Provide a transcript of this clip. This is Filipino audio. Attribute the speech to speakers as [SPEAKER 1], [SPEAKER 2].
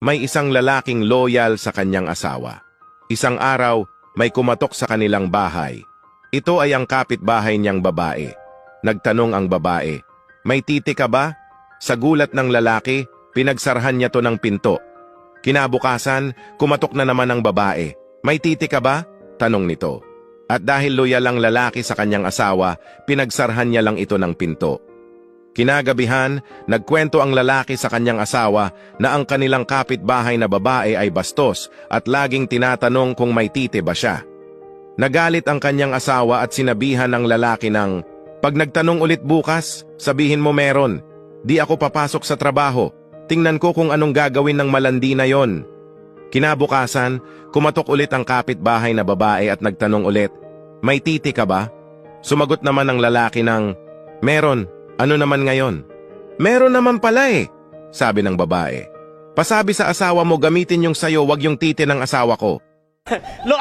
[SPEAKER 1] May isang lalaking loyal sa kanyang asawa. Isang araw, may kumatok sa kanilang bahay. Ito ay ang kapitbahay niyang babae. Nagtanong ang babae, "May titi ka ba?" Sa gulat ng lalaki, pinagsarhan niya to ng pinto. Kinabukasan, kumatok na naman ang babae. "May titi ka ba?" tanong nito. At dahil loyal ang lalaki sa kanyang asawa, pinagsarhan niya lang ito ng pinto. Kinagabihan, nagkwento ang lalaki sa kanyang asawa na ang kanilang kapitbahay na babae ay bastos at laging tinatanong kung may titi ba siya. Nagalit ang kanyang asawa at sinabihan ng lalaki ng, "Pag nagtanong ulit bukas, sabihin mo meron. Di ako papasok sa trabaho. Tingnan ko kung anong gagawin ng malandi na yon." Kinabukasan, kumatok ulit ang kapitbahay na babae at nagtanong ulit, "May titi ka ba?" Sumagot naman ang lalaki ng, "Meron. Ano naman ngayon?" "Meron naman pala eh," sabi ng babae. "Pasabi sa asawa mo gamitin yung sayo, wag yung titi ng asawa ko."
[SPEAKER 2] Lo,